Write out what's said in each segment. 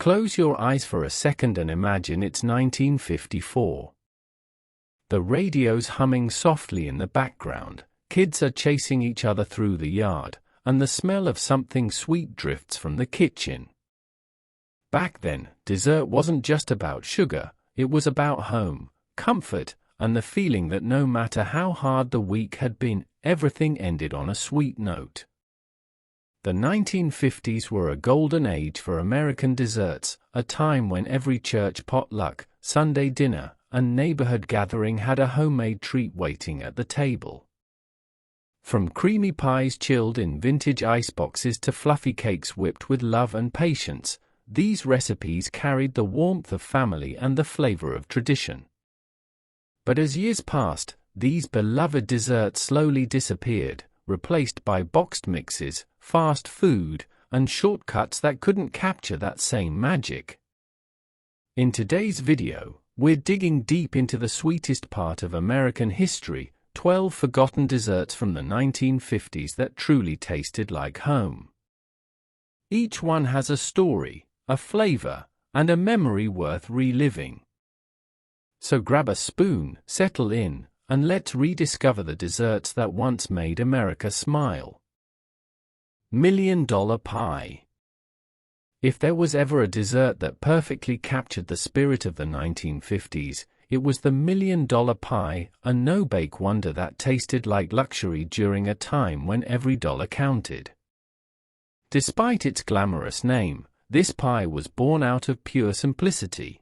Close your eyes for a second and imagine it's 1954. The radio's humming softly in the background, kids are chasing each other through the yard, and the smell of something sweet drifts from the kitchen. Back then, dessert wasn't just about sugar, it was about home, comfort, and the feeling that no matter how hard the week had been, everything ended on a sweet note. The 1950s were a golden age for American desserts, a time when every church potluck, Sunday dinner, and neighborhood gathering had a homemade treat waiting at the table. From creamy pies chilled in vintage iceboxes to fluffy cakes whipped with love and patience, these recipes carried the warmth of family and the flavor of tradition. But as years passed, these beloved desserts slowly disappeared, replaced by boxed mixes, fast food, and shortcuts that couldn't capture that same magic. In today's video, we're digging deep into the sweetest part of American history, 12 forgotten desserts from the 1950s that truly tasted like home. Each one has a story, a flavor, and a memory worth reliving. So grab a spoon, settle in, and let's rediscover the desserts that once made America smile. $1 Million Pie. If there was ever a dessert that perfectly captured the spirit of the 1950s, it was the $1 Million Pie, a no-bake wonder that tasted like luxury during a time when every dollar counted. Despite its glamorous name, this pie was born out of pure simplicity.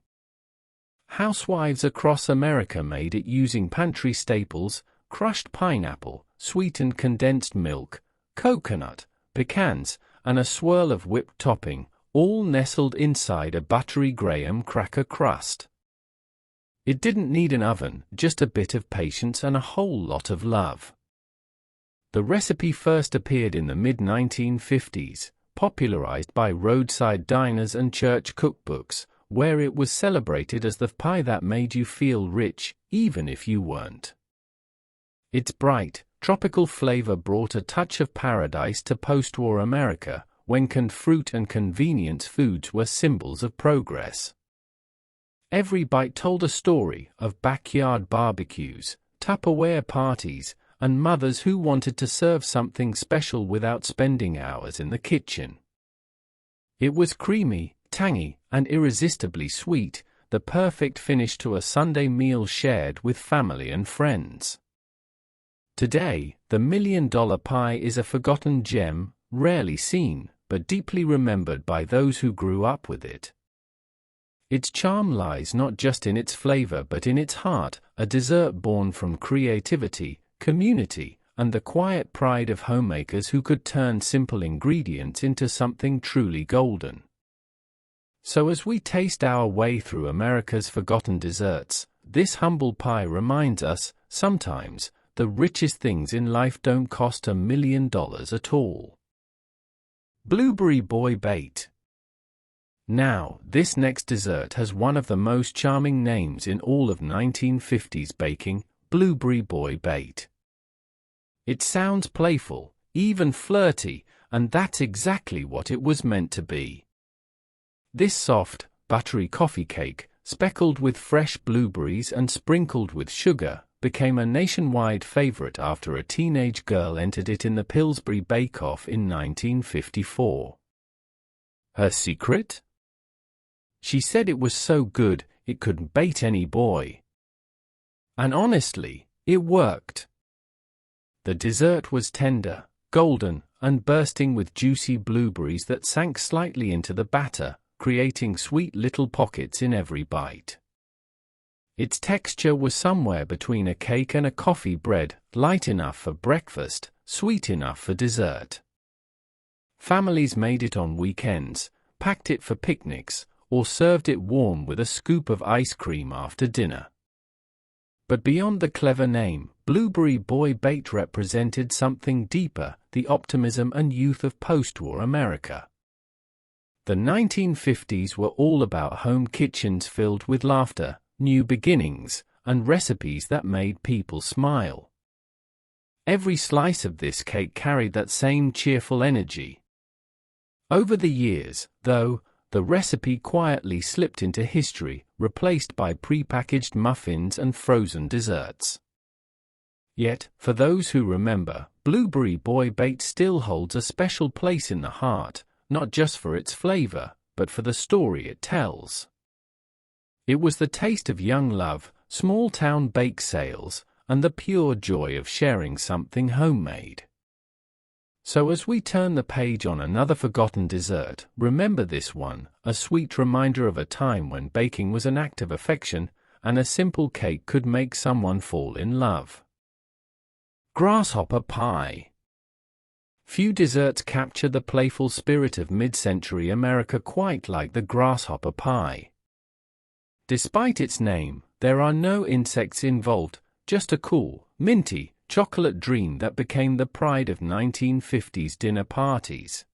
Housewives across America made it using pantry staples, crushed pineapple, sweetened condensed milk, coconut, pecans, and a swirl of whipped topping, all nestled inside a buttery graham cracker crust. It didn't need an oven, just a bit of patience and a whole lot of love. The recipe first appeared in the mid-1950s, popularized by roadside diners and church cookbooks, where it was celebrated as the pie that made you feel rich, even if you weren't. Its bright, tropical flavor brought a touch of paradise to post-war America, when canned fruit and convenience foods were symbols of progress. Every bite told a story of backyard barbecues, Tupperware parties, and mothers who wanted to serve something special without spending hours in the kitchen. It was creamy, tangy, and irresistibly sweet, the perfect finish to a Sunday meal shared with family and friends. Today, the $1 Million Pie is a forgotten gem, rarely seen, but deeply remembered by those who grew up with it. Its charm lies not just in its flavor but in its heart, a dessert born from creativity, community, and the quiet pride of homemakers who could turn simple ingredients into something truly golden. So as we taste our way through America's forgotten desserts, this humble pie reminds us, sometimes, the richest things in life don't cost $1 million at all. Blueberry Boy Bait. Now, this next dessert has one of the most charming names in all of 1950s baking, Blueberry Boy Bait. It sounds playful, even flirty, and that's exactly what it was meant to be. This soft, buttery coffee cake, speckled with fresh blueberries and sprinkled with sugar, became a nationwide favorite after a teenage girl entered it in the Pillsbury Bake Off in 1954. Her secret? She said it was so good, it could bait any boy. And honestly, it worked. The dessert was tender, golden, and bursting with juicy blueberries that sank slightly into the batter, creating sweet little pockets in every bite. Its texture was somewhere between a cake and a coffee bread, light enough for breakfast, sweet enough for dessert. Families made it on weekends, packed it for picnics, or served it warm with a scoop of ice cream after dinner. But beyond the clever name, Blueberry Boy Bait represented something deeper, the optimism and youth of post-war America. The 1950s were all about home kitchens filled with laughter, new beginnings, and recipes that made people smile. Every slice of this cake carried that same cheerful energy. Over the years, though, the recipe quietly slipped into history, replaced by prepackaged muffins and frozen desserts. Yet, for those who remember, Blueberry Boy Baked still holds a special place in the heart, not just for its flavor, but for the story it tells. It was the taste of young love, small-town bake sales, and the pure joy of sharing something homemade. So as we turn the page on another forgotten dessert, remember this one, a sweet reminder of a time when baking was an act of affection, and a simple cake could make someone fall in love. Grasshopper pie. Few desserts capture the playful spirit of mid-century America quite like the grasshopper pie. Despite its name, there are no insects involved, just a cool, minty, chocolate dream that became the pride of 1950s dinner parties.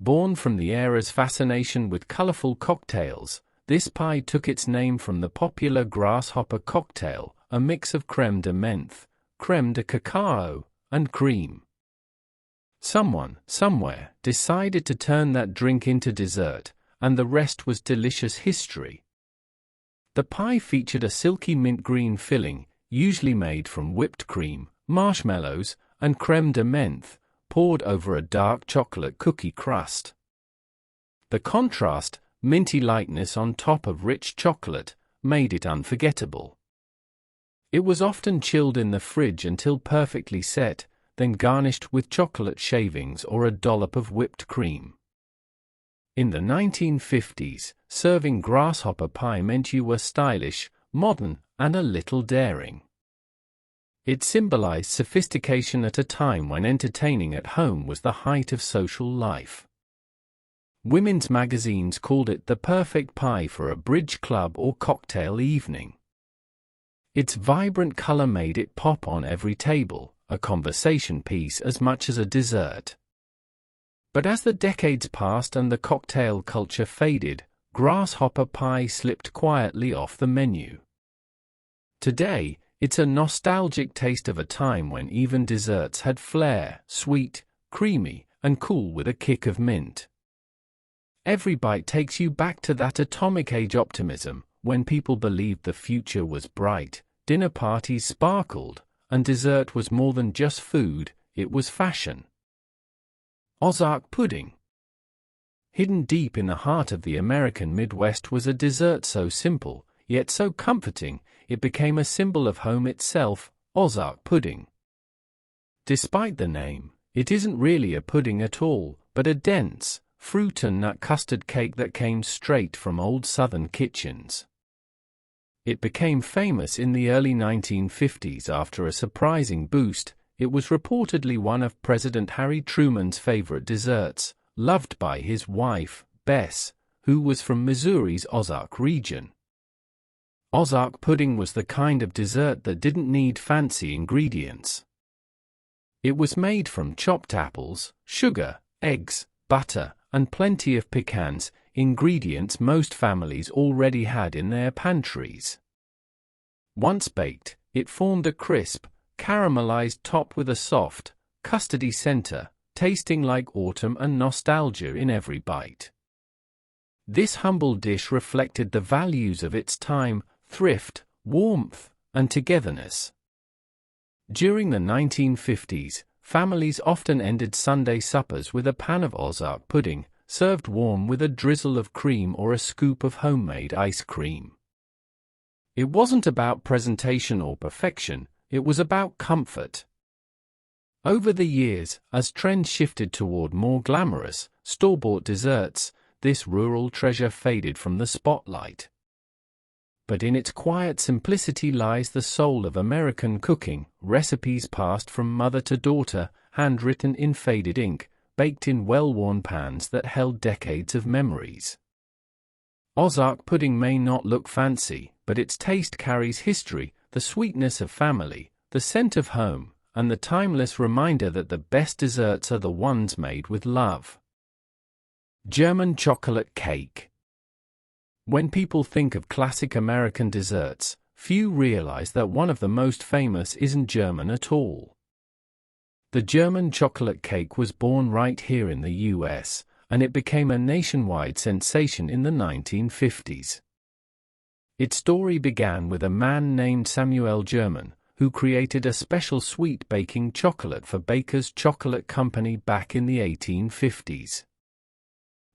Born from the era's fascination with colorful cocktails, this pie took its name from the popular grasshopper cocktail, a mix of crème de menthe, crème de cacao, and cream. Someone, somewhere, decided to turn that drink into dessert, and the rest was delicious history. The pie featured a silky mint green filling, usually made from whipped cream, marshmallows, and crème de menthe, poured over a dark chocolate cookie crust. The contrast, minty lightness on top of rich chocolate, made it unforgettable. It was often chilled in the fridge until perfectly set, then garnished with chocolate shavings or a dollop of whipped cream. In the 1950s, serving grasshopper pie meant you were stylish, modern, and a little daring. It symbolized sophistication at a time when entertaining at home was the height of social life. Women's magazines called it the perfect pie for a bridge club or cocktail evening. Its vibrant color made it pop on every table, a conversation piece as much as a dessert. But as the decades passed and the cocktail culture faded, grasshopper pie slipped quietly off the menu. Today, it's a nostalgic taste of a time when even desserts had flair, sweet, creamy, and cool with a kick of mint. Every bite takes you back to that atomic age optimism, when people believed the future was bright, dinner parties sparkled, and dessert was more than just food, it was fashion. Ozark pudding. Hidden deep in the heart of the American Midwest was a dessert so simple, yet so comforting, it became a symbol of home itself, Ozark pudding. Despite the name, it isn't really a pudding at all, but a dense, fruit and nut custard cake that came straight from old Southern kitchens. It became famous in the early 1950s after a surprising boost. It was reportedly one of President Harry Truman's favorite desserts, loved by his wife, Bess, who was from Missouri's Ozark region. Ozark pudding was the kind of dessert that didn't need fancy ingredients. It was made from chopped apples, sugar, eggs, butter, and plenty of pecans, ingredients most families already had in their pantries. Once baked, it formed a crisp, caramelized top with a soft, custardy center, tasting like autumn and nostalgia in every bite. This humble dish reflected the values of its time, thrift, warmth, and togetherness. During the 1950s, families often ended Sunday suppers with a pan of Ozark pudding, served warm with a drizzle of cream or a scoop of homemade ice cream. It wasn't about presentation or perfection, it was about comfort. Over the years, as trends shifted toward more glamorous, store-bought desserts, this rural treasure faded from the spotlight. But in its quiet simplicity lies the soul of American cooking, recipes passed from mother to daughter, handwritten in faded ink, baked in well-worn pans that held decades of memories. Ozark pudding may not look fancy, but its taste carries history, the sweetness of family, the scent of home, and the timeless reminder that the best desserts are the ones made with love. German chocolate cake. When people think of classic American desserts, few realize that one of the most famous isn't German at all. The German chocolate cake was born right here in the US, and it became a nationwide sensation in the 1950s. Its story began with a man named Samuel German, who created a special sweet baking chocolate for Baker's Chocolate Company back in the 1850s.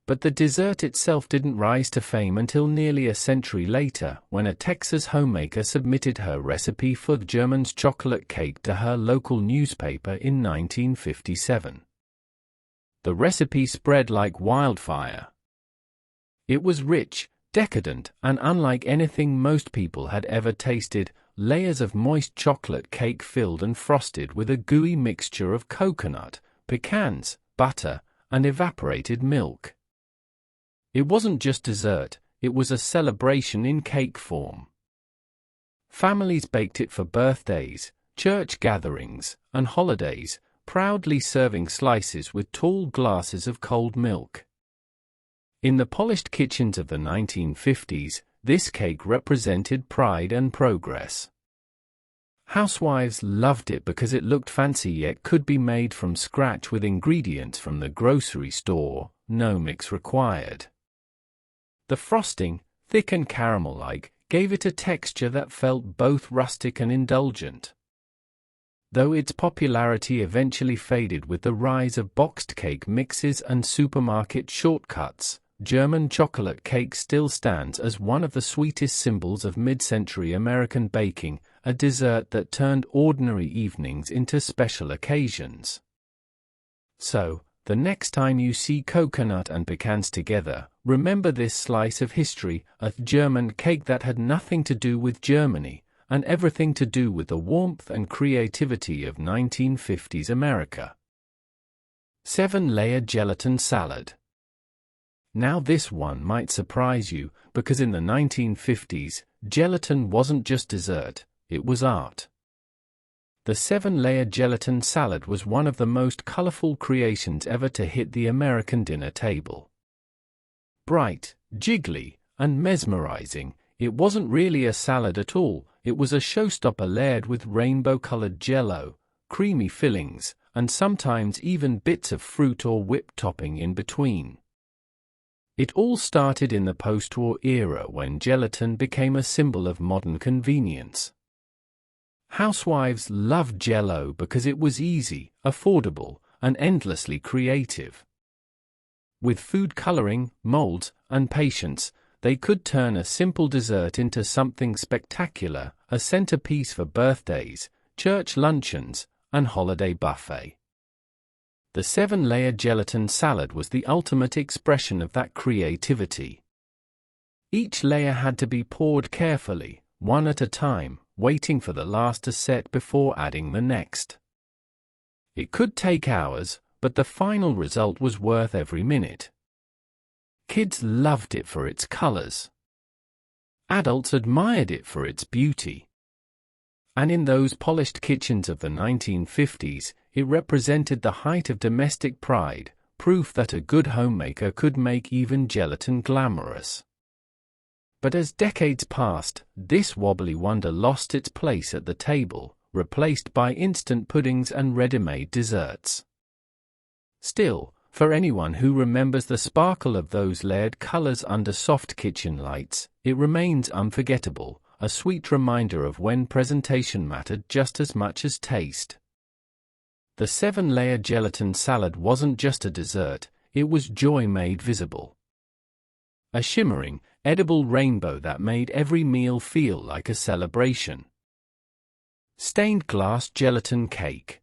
But the dessert itself didn't rise to fame until nearly a century later, when a Texas homemaker submitted her recipe for German's chocolate cake to her local newspaper in 1957. The recipe spread like wildfire. It was rich, decadent, and unlike anything most people had ever tasted. Layers of moist chocolate cake filled and frosted with a gooey mixture of coconut, pecans, butter, and evaporated milk. It wasn't just dessert, it was a celebration in cake form. Families baked it for birthdays, church gatherings, and holidays, proudly serving slices with tall glasses of cold milk. In the polished kitchens of the 1950s, this cake represented pride and progress. Housewives loved it because it looked fancy yet could be made from scratch with ingredients from the grocery store, no mix required. The frosting, thick and caramel-like, gave it a texture that felt both rustic and indulgent. Though its popularity eventually faded with the rise of boxed cake mixes and supermarket shortcuts, German chocolate cake still stands as one of the sweetest symbols of mid-century American baking, a dessert that turned ordinary evenings into special occasions. So, the next time you see coconut and pecans together, remember this slice of history, a German cake that had nothing to do with Germany, and everything to do with the warmth and creativity of 1950s America. 7-layer gelatin salad. Now this one might surprise you, because in the 1950s, gelatin wasn't just dessert, it was art. The 7-layer gelatin salad was one of the most colorful creations ever to hit the American dinner table. Bright, jiggly, and mesmerizing, it wasn't really a salad at all, it was a showstopper layered with rainbow-colored jello, creamy fillings, and sometimes even bits of fruit or whipped topping in between. It all started in the post-war era when gelatin became a symbol of modern convenience. Housewives loved Jell-O because it was easy, affordable, and endlessly creative. With food coloring, molds, and patience, they could turn a simple dessert into something spectacular, a centerpiece for birthdays, church luncheons, and holiday buffet. The 7-layer gelatin salad was the ultimate expression of that creativity. Each layer had to be poured carefully, one at a time, waiting for the last to set before adding the next. It could take hours, but the final result was worth every minute. Kids loved it for its colors. Adults admired it for its beauty. And in those polished kitchens of the 1950s, it represented the height of domestic pride, proof that a good homemaker could make even gelatin glamorous. But as decades passed, this wobbly wonder lost its place at the table, replaced by instant puddings and ready-made desserts. Still, for anyone who remembers the sparkle of those layered colors under soft kitchen lights, it remains unforgettable, a sweet reminder of when presentation mattered just as much as taste. The 7-layer gelatin salad wasn't just a dessert, it was joy made visible. A shimmering, edible rainbow that made every meal feel like a celebration. Stained glass gelatin cake.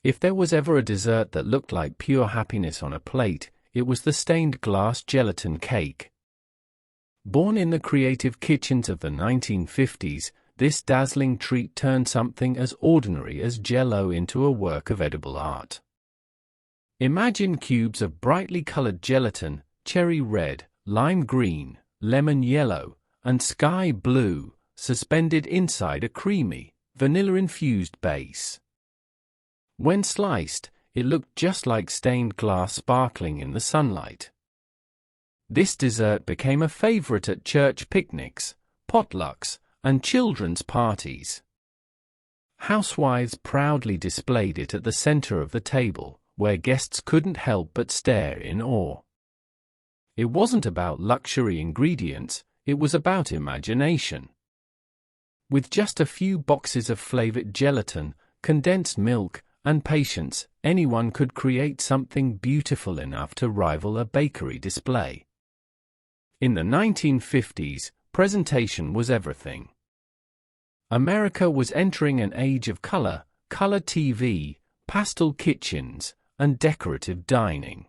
If there was ever a dessert that looked like pure happiness on a plate, it was the stained glass gelatin cake. Born in the creative kitchens of the 1950s, this dazzling treat turned something as ordinary as Jell-O into a work of edible art. Imagine cubes of brightly colored gelatin, cherry red, lime green, lemon yellow, and sky blue, suspended inside a creamy, vanilla-infused base. When sliced, it looked just like stained glass sparkling in the sunlight. This dessert became a favorite at church picnics, potlucks, and children's parties. Housewives proudly displayed it at the center of the table, where guests couldn't help but stare in awe. It wasn't about luxury ingredients, it was about imagination. With just a few boxes of flavored gelatin, condensed milk, and patience, anyone could create something beautiful enough to rival a bakery display. In the 1950s, presentation was everything. America was entering an age of color TV, pastel kitchens, and decorative dining.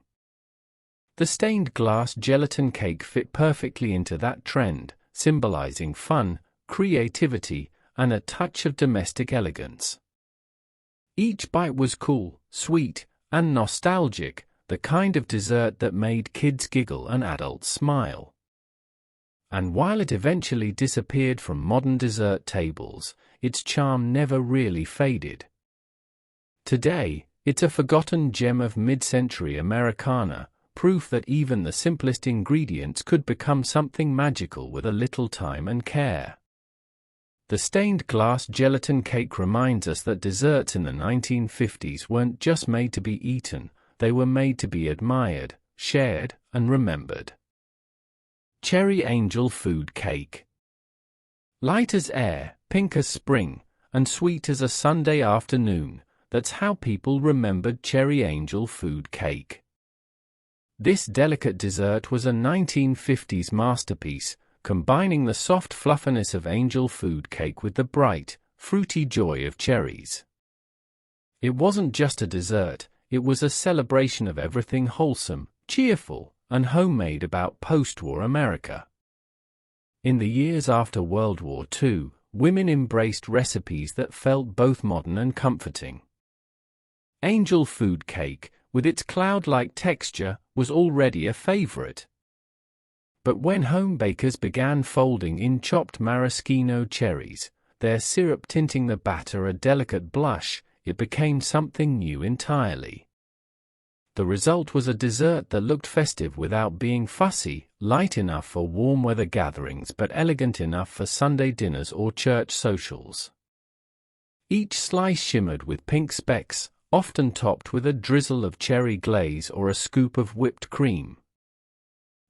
The stained glass gelatin cake fit perfectly into that trend, symbolizing fun, creativity, and a touch of domestic elegance. Each bite was cool, sweet, and nostalgic, the kind of dessert that made kids giggle and adults smile. And while it eventually disappeared from modern dessert tables, its charm never really faded. Today, it's a forgotten gem of mid-century Americana, proof that even the simplest ingredients could become something magical with a little time and care. The stained glass gelatin cake reminds us that desserts in the 1950s weren't just made to be eaten, they were made to be admired, shared, and remembered. Cherry Angel Food Cake. Light as air, pink as spring, and sweet as a Sunday afternoon, that's how people remembered Cherry Angel Food Cake. This delicate dessert was a 1950s masterpiece, combining the soft fluffiness of angel food cake with the bright, fruity joy of cherries. It wasn't just a dessert, it was a celebration of everything wholesome, cheerful, and homemade about post-war America. In the years after World War II, women embraced recipes that felt both modern and comforting. Angel food cake, with its cloud-like texture, was already a favorite. But when home bakers began folding in chopped maraschino cherries, their syrup tinting the batter a delicate blush, it became something new entirely. The result was a dessert that looked festive without being fussy, light enough for warm weather gatherings but elegant enough for Sunday dinners or church socials. Each slice shimmered with pink specks, often topped with a drizzle of cherry glaze or a scoop of whipped cream.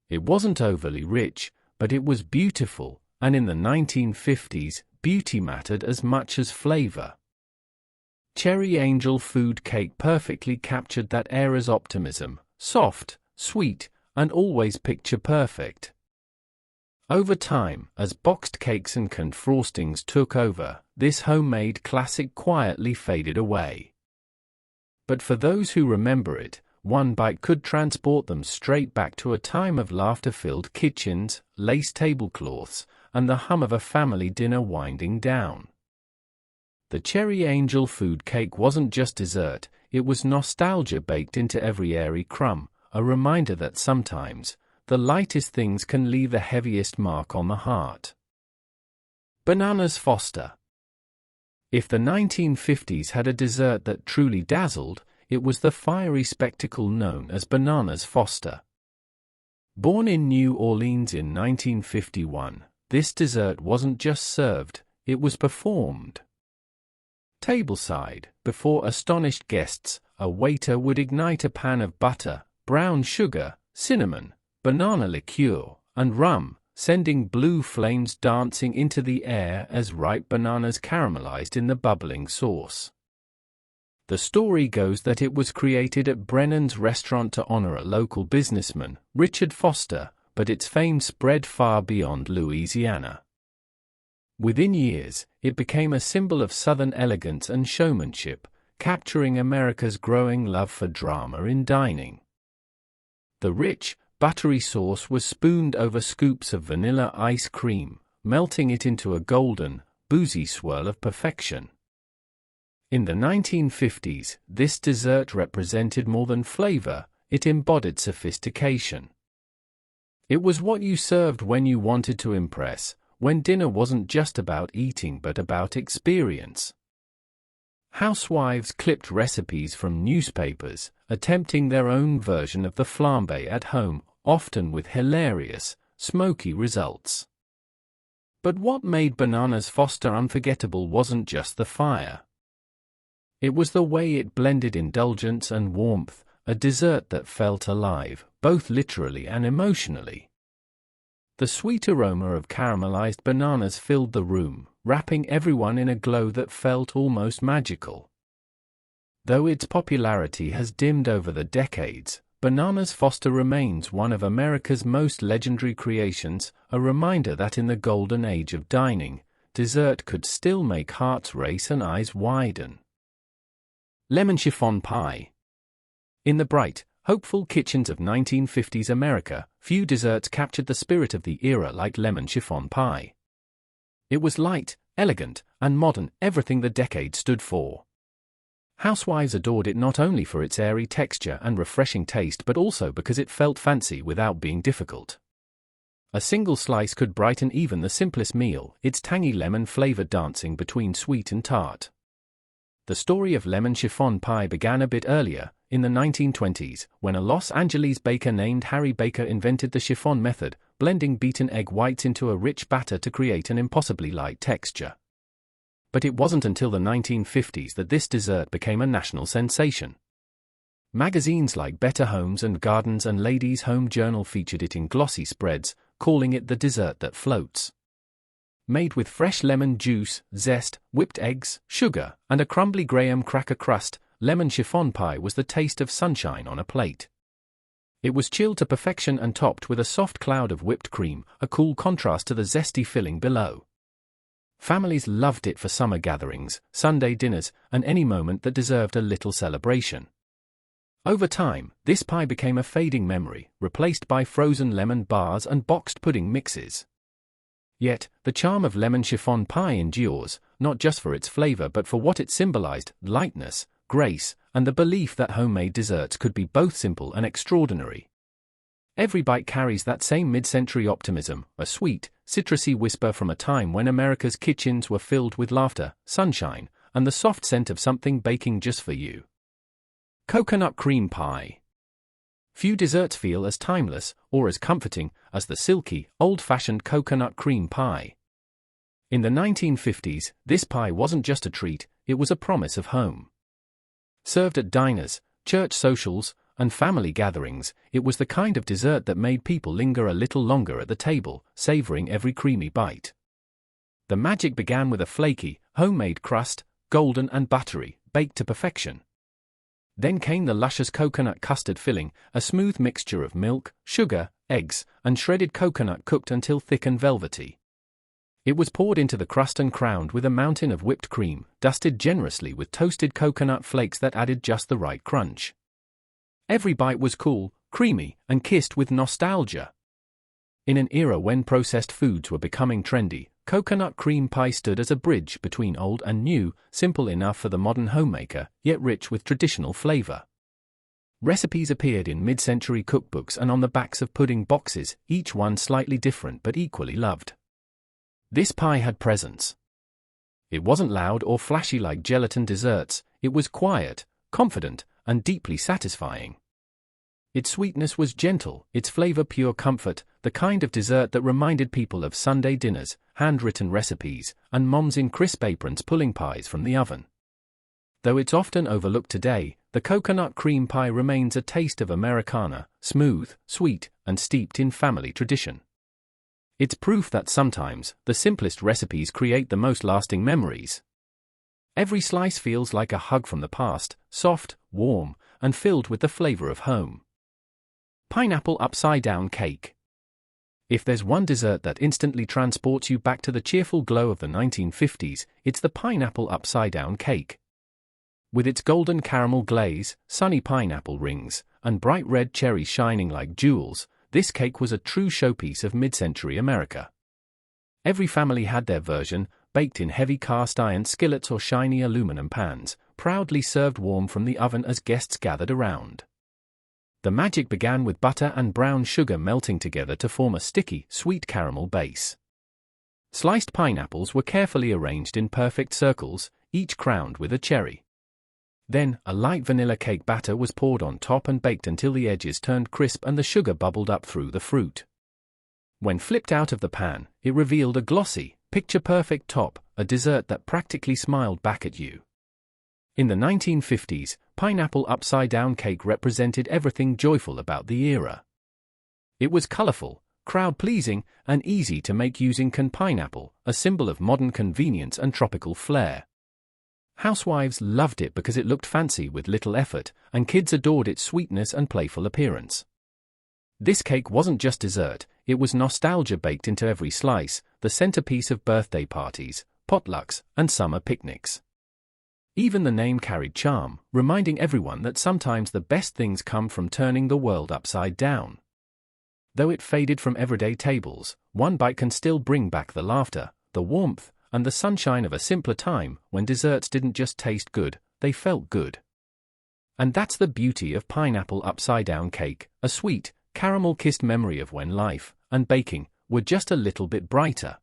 It wasn't overly rich, but it was beautiful, and in the 1950s, beauty mattered as much as flavor. Cherry Angel Food Cake perfectly captured that era's optimism, soft, sweet, and always picture-perfect. Over time, as boxed cakes and canned frostings took over, this homemade classic quietly faded away. But for those who remember it, one bite could transport them straight back to a time of laughter-filled kitchens, lace tablecloths, and the hum of a family dinner winding down. The Cherry Angel Food Cake wasn't just dessert, it was nostalgia baked into every airy crumb, a reminder that sometimes, the lightest things can leave the heaviest mark on the heart. Bananas Foster. If the 1950s had a dessert that truly dazzled, it was the fiery spectacle known as Bananas Foster. Born in New Orleans in 1951, this dessert wasn't just served, it was performed. Tableside, before astonished guests, a waiter would ignite a pan of butter, brown sugar, cinnamon, banana liqueur, and rum, sending blue flames dancing into the air as ripe bananas caramelized in the bubbling sauce. The story goes that it was created at Brennan's restaurant to honor a local businessman, Richard Foster, but its fame spread far beyond Louisiana. Within years, it became a symbol of Southern elegance and showmanship, capturing America's growing love for drama in dining. The rich, buttery sauce was spooned over scoops of vanilla ice cream, melting it into a golden, boozy swirl of perfection. In the 1950s, this dessert represented more than flavor, it embodied sophistication. It was what you served when you wanted to impress, when dinner wasn't just about eating but about experience. Housewives clipped recipes from newspapers, attempting their own version of the flambé at home, often with hilarious, smoky results. But what made Bananas Foster unforgettable wasn't just the fire. It was the way it blended indulgence and warmth, a dessert that felt alive, both literally and emotionally. The sweet aroma of caramelized bananas filled the room, wrapping everyone in a glow that felt almost magical. Though its popularity has dimmed over the decades, Bananas Foster remains one of America's most legendary creations, a reminder that in the golden age of dining, dessert could still make hearts race and eyes widen. Lemon chiffon pie. In the bright, hopeful kitchens of 1950s America, few desserts captured the spirit of the era like lemon chiffon pie. It was light, elegant, and modern, everything the decade stood for. Housewives adored it not only for its airy texture and refreshing taste but also because it felt fancy without being difficult. A single slice could brighten even the simplest meal, its tangy lemon flavor dancing between sweet and tart. The story of lemon chiffon pie began a bit earlier, in the 1920s, when a Los Angeles baker named Harry Baker invented the chiffon method, blending beaten egg whites into a rich batter to create an impossibly light texture. But it wasn't until the 1950s that this dessert became a national sensation. Magazines like Better Homes and Gardens and Ladies' Home Journal featured it in glossy spreads, calling it the dessert that floats. Made with fresh lemon juice, zest, whipped eggs, sugar, and a crumbly graham cracker crust, lemon chiffon pie was the taste of sunshine on a plate. It was chilled to perfection and topped with a soft cloud of whipped cream, a cool contrast to the zesty filling below. Families loved it for summer gatherings, Sunday dinners, and any moment that deserved a little celebration. Over time, this pie became a fading memory, replaced by frozen lemon bars and boxed pudding mixes. Yet, the charm of lemon chiffon pie endures, not just for its flavor but for what it symbolized: lightness, grace, and the belief that homemade desserts could be both simple and extraordinary. Every bite carries that same mid-century optimism, a sweet, citrusy whisper from a time when America's kitchens were filled with laughter, sunshine, and the soft scent of something baking just for you. Coconut cream pie. Few desserts feel as timeless or as comforting as the silky, old-fashioned coconut cream pie. In the 1950s, this pie wasn't just a treat, it was a promise of home. Served at diners, church socials, and family gatherings, it was the kind of dessert that made people linger a little longer at the table, savoring every creamy bite. The magic began with a flaky, homemade crust, golden and buttery, baked to perfection. Then came the luscious coconut custard filling, a smooth mixture of milk, sugar, eggs, and shredded coconut cooked until thick and velvety. It was poured into the crust and crowned with a mountain of whipped cream, dusted generously with toasted coconut flakes that added just the right crunch. Every bite was cool, creamy, and kissed with nostalgia. In an era when processed foods were becoming trendy, coconut cream pie stood as a bridge between old and new, simple enough for the modern homemaker, yet rich with traditional flavor. Recipes appeared in mid-century cookbooks and on the backs of pudding boxes, each one slightly different but equally loved. This pie had presence. It wasn't loud or flashy like gelatin desserts, it was quiet, confident, and deeply satisfying. Its sweetness was gentle, its flavor pure comfort, the kind of dessert that reminded people of Sunday dinners, handwritten recipes, and moms in crisp aprons pulling pies from the oven. Though it's often overlooked today, the coconut cream pie remains a taste of Americana, smooth, sweet, and steeped in family tradition. It's proof that sometimes, the simplest recipes create the most lasting memories. Every slice feels like a hug from the past, soft, warm, and filled with the flavor of home. Pineapple upside-down cake. If there's one dessert that instantly transports you back to the cheerful glow of the 1950s, it's the pineapple upside-down cake. With its golden caramel glaze, sunny pineapple rings, and bright red cherries shining like jewels, this cake was a true showpiece of mid-century America. Every family had their version, baked in heavy cast-iron skillets or shiny aluminum pans, proudly served warm from the oven as guests gathered around. The magic began with butter and brown sugar melting together to form a sticky, sweet caramel base. Sliced pineapples were carefully arranged in perfect circles, each crowned with a cherry. Then, a light vanilla cake batter was poured on top and baked until the edges turned crisp and the sugar bubbled up through the fruit. When flipped out of the pan, it revealed a glossy, picture-perfect top, a dessert that practically smiled back at you. In the 1950s, pineapple upside-down cake represented everything joyful about the era. It was colorful, crowd-pleasing, and easy to make using canned pineapple, a symbol of modern convenience and tropical flair. Housewives loved it because it looked fancy with little effort, and kids adored its sweetness and playful appearance. This cake wasn't just dessert, it was nostalgia baked into every slice, the centerpiece of birthday parties, potlucks, and summer picnics. Even the name carried charm, reminding everyone that sometimes the best things come from turning the world upside down. Though it faded from everyday tables, one bite can still bring back the laughter, the warmth, and the sunshine of a simpler time when desserts didn't just taste good, they felt good. And that's the beauty of pineapple upside-down cake, a sweet, caramel-kissed memory of when life and baking were just a little bit brighter.